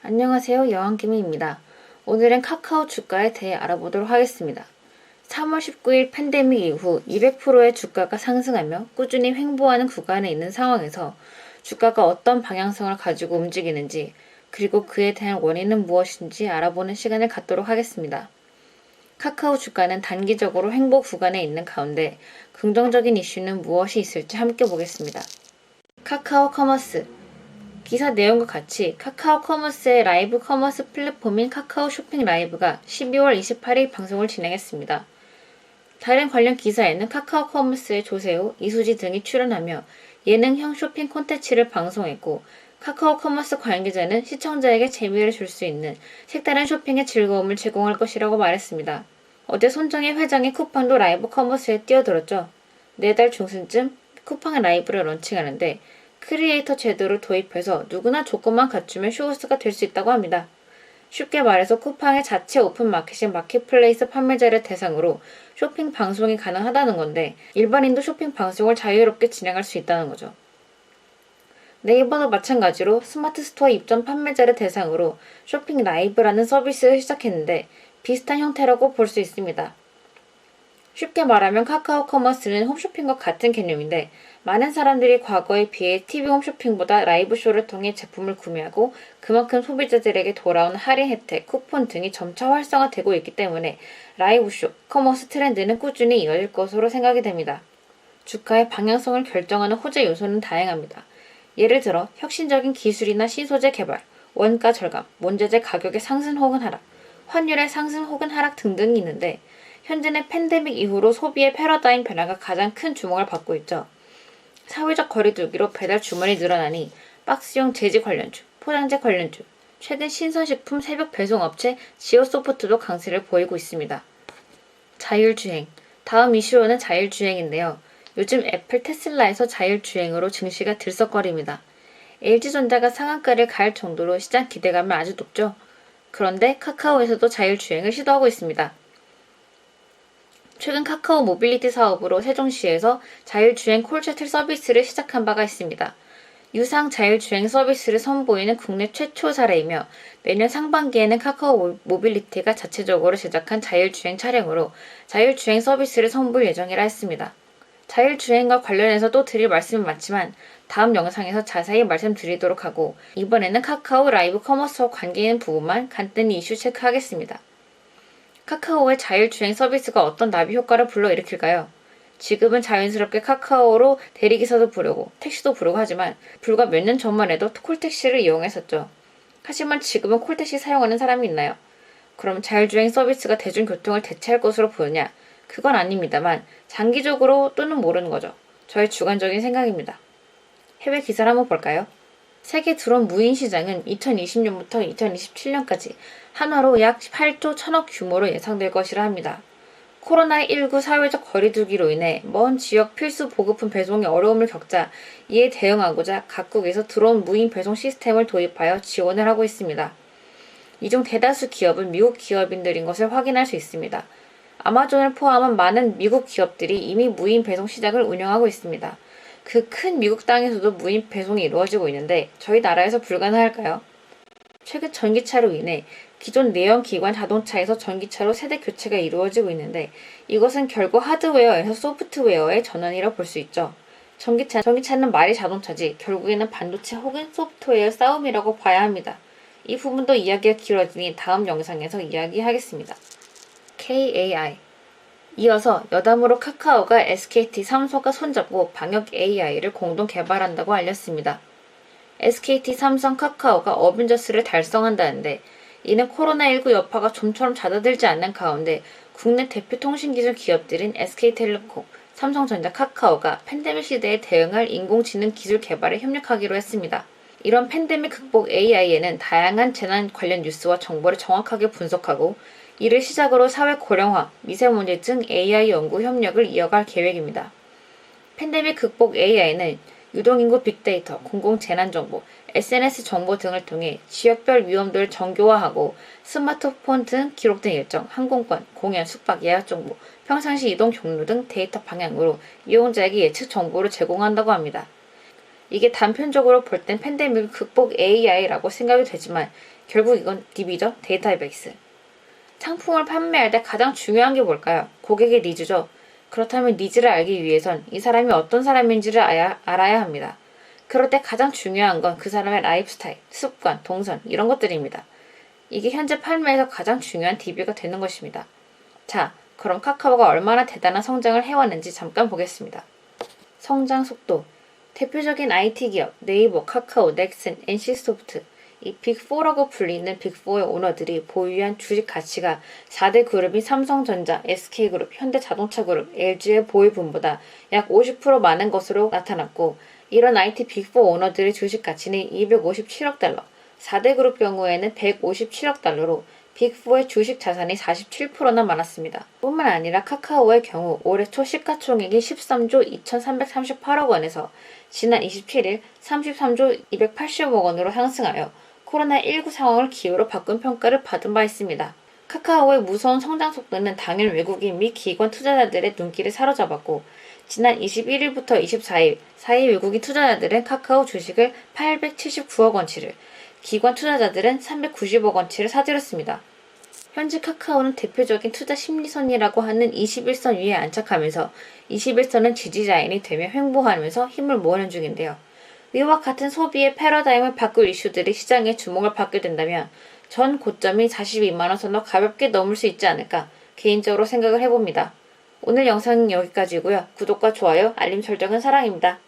안녕하세요. 여왕김이입니다. 오늘은 카카오 주가에 대해 알아보도록 하겠습니다. 3월 19일 팬데믹 이후 200%의 주가가 상승하며 꾸준히 횡보하는 구간에 있는 상황에서 주가가 어떤 방향성을 가지고 움직이는지 그리고 그에 대한 원인은 무엇인지 알아보는 시간을 갖도록 하겠습니다. 카카오 주가는 단기적으로 횡보 구간에 있는 가운데 긍정적인 이슈는 무엇이 있을지 함께 보겠습니다. 카카오 커머스 기사 내용과 같이 카카오 커머스의 라이브 커머스 플랫폼인 카카오 쇼핑 라이브가 12월 28일 방송을 진행했습니다. 다른 관련 기사에는 카카오 커머스의 조세호, 이수지 등이 출연하며 예능형 쇼핑 콘텐츠를 방송했고 카카오 커머스 관계자는 시청자에게 재미를 줄 수 있는 색다른 쇼핑의 즐거움을 제공할 것이라고 말했습니다. 어제 손정혜 회장의 쿠팡도 라이브 커머스에 뛰어들었죠. 내달 중순쯤 쿠팡 라이브를 런칭하는데 크리에이터 제도를 도입해서 누구나 조건만 갖추면 쇼호스가 될 수 있다고 합니다. 쉽게 말해서 쿠팡의 자체 오픈마켓인 마켓플레이스 판매자를 대상으로 쇼핑 방송이 가능하다는 건데 일반인도 쇼핑 방송을 자유롭게 진행할 수 있다는 거죠. 네이버도 마찬가지로 스마트 스토어 입점 판매자를 대상으로 쇼핑 라이브라는 서비스를 시작했는데 비슷한 형태라고 볼 수 있습니다. 쉽게 말하면 카카오 커머스는 홈쇼핑과 같은 개념인데 많은 사람들이 과거에 비해 TV 홈쇼핑보다 라이브 쇼를 통해 제품을 구매하고 그만큼 소비자들에게 돌아오는 할인 혜택, 쿠폰 등이 점차 활성화되고 있기 때문에 라이브 쇼, 커머스 트렌드는 꾸준히 이어질 것으로 생각이 됩니다. 주가의 방향성을 결정하는 호재 요소는 다양합니다. 예를 들어 혁신적인 기술이나 신소재 개발, 원가 절감, 원재재 가격의 상승 혹은 하락, 환율의 상승 혹은 하락 등등이 있는데 현재는 팬데믹 이후로 소비의 패러다임 변화가 가장 큰 주목을 받고 있죠. 사회적 거리두기로 배달 주문이 늘어나니 박스용 제지 관련주, 포장재 관련주, 최근 신선식품 새벽 배송업체 지오소프트도 강세를 보이고 있습니다. 자율주행. 다음 이슈로는 자율주행인데요. 요즘 애플 테슬라에서 자율주행으로 증시가 들썩거립니다. LG전자가 상한가를 갈 정도로 시장 기대감은 아주 높죠. 그런데 카카오에서도 자율주행을 시도하고 있습니다. 최근 카카오 모빌리티 사업으로 세종시에서 자율주행 콜셔틀 서비스를 시작한 바가 있습니다. 유상 자율주행 서비스를 선보이는 국내 최초 사례이며 내년 상반기에는 카카오 모빌리티가 자체적으로 제작한 자율주행 차량으로 자율주행 서비스를 선보일 예정이라 했습니다. 자율주행과 관련해서 또 드릴 말씀은 많지만 다음 영상에서 자세히 말씀드리도록 하고 이번에는 카카오 라이브 커머스와 관계 있는 부분만 간단히 이슈 체크하겠습니다. 카카오의 자율주행 서비스가 어떤 나비 효과를 불러일으킬까요? 지금은 자연스럽게 카카오로 대리기사도 부르고 택시도 부르고 하지만 불과 몇 년 전만 해도 콜택시를 이용했었죠. 하지만 지금은 콜택시 사용하는 사람이 있나요? 그럼 자율주행 서비스가 대중교통을 대체할 것으로 보느냐? 그건 아닙니다만 장기적으로 또는 모르는 거죠. 저의 주관적인 생각입니다. 해외 기사를 한번 볼까요? 세계 드론 무인 시장은 2020년부터 2027년까지 한화로 약 8조 1천억 규모로 예상될 것이라 합니다. 코로나19 사회적 거리두기로 인해 먼 지역 필수 보급품 배송에 어려움을 겪자 이에 대응하고자 각국에서 드론 무인 배송 시스템을 도입하여 지원을 하고 있습니다. 이 중 대다수 기업은 미국 기업인들인 것을 확인할 수 있습니다. 아마존을 포함한 많은 미국 기업들이 이미 무인 배송 시장을 운영하고 있습니다. 그 큰 미국 땅에서도 무인 배송이 이루어지고 있는데 저희 나라에서 불가능할까요? 최근 전기차로 인해 기존 내연기관 자동차에서 전기차로 세대 교체가 이루어지고 있는데 이것은 결국 하드웨어에서 소프트웨어의 전환이라 볼 수 있죠. 전기차는 말이 자동차지 결국에는 반도체 혹은 소프트웨어 싸움이라고 봐야 합니다. 이 부분도 이야기가 길어지니 다음 영상에서 이야기하겠습니다. KAI 이어서 여담으로 카카오가 SKT, 삼성과 손잡고 방역 AI를 공동 개발한다고 알렸습니다. SKT, 삼성, 카카오가 어벤져스를 달성한다는데 이는 코로나19 여파가 좀처럼 잦아들지 않는 가운데 국내 대표 통신기술 기업들인 SK텔레콤, 삼성전자, 카카오가 팬데믹 시대에 대응할 인공지능 기술 개발에 협력하기로 했습니다. 이런 팬데믹 극복 AI에는 다양한 재난 관련 뉴스와 정보를 정확하게 분석하고 이를 시작으로 사회 고령화, 미세먼지 등 AI 연구 협력을 이어갈 계획입니다. 팬데믹 극복 AI는 유동인구 빅데이터, 공공재난정보, SNS 정보 등을 통해 지역별 위험도를 정교화하고 스마트폰 등 기록된 일정, 항공권, 공연, 숙박, 예약 정보, 평상시 이동 경로 등 데이터 방향으로 이용자에게 예측 정보를 제공한다고 합니다. 이게 단편적으로 볼 땐 팬데믹 극복 AI라고 생각이 되지만 결국 이건 DB죠. 데이터베이스. 상품을 판매할 때 가장 중요한 게 뭘까요? 고객의 니즈죠. 그렇다면 니즈를 알기 위해선 이 사람이 어떤 사람인지를 알아야 합니다. 그럴 때 가장 중요한 건 그 사람의 라이프 스타일, 습관, 동선 이런 것들입니다. 이게 현재 판매에서 가장 중요한 DB가 되는 것입니다. 자, 그럼 카카오가 얼마나 대단한 성장을 해왔는지 잠깐 보겠습니다. 성장 속도. 대표적인 IT 기업 네이버, 카카오, 넥슨, NC소프트 이 빅4라고 불리는 빅4의 오너들이 보유한 주식 가치가 4대 그룹인 삼성전자, SK그룹, 현대자동차그룹, LG의 보유분보다 약 50% 많은 것으로 나타났고 이런 IT 빅4 오너들의 주식 가치는 257억 달러, 4대 그룹 경우에는 157억 달러로 빅4의 주식 자산이 47%나 많았습니다. 뿐만 아니라 카카오의 경우 올해 초 시가총액이 13조 2338억 원에서 지난 27일 33조 280억 원으로 상승하여 코로나19 상황을 기회로 바꾼 평가를 받은 바 있습니다. 카카오의 무서운 성장 속도는 당일 외국인 및 기관 투자자들의 눈길을 사로잡았고 지난 21일부터 24일 사이 외국인 투자자들은 카카오 주식을 879억 원치를, 기관 투자자들은 390억 원치를 사들였습니다. 현재 카카오는 대표적인 투자 심리선이라고 하는 21선 위에 안착하면서 21선은 지지자인이 되며 횡보하면서 힘을 모으는 중인데요. 위와 같은 소비의 패러다임을 바꿀 이슈들이 시장의 주목을 받게 된다면 전 고점이 42만원 선을 가볍게 넘을 수 있지 않을까 개인적으로 생각을 해봅니다. 오늘 영상은 여기까지고요. 구독과 좋아요, 알림 설정은 사랑입니다.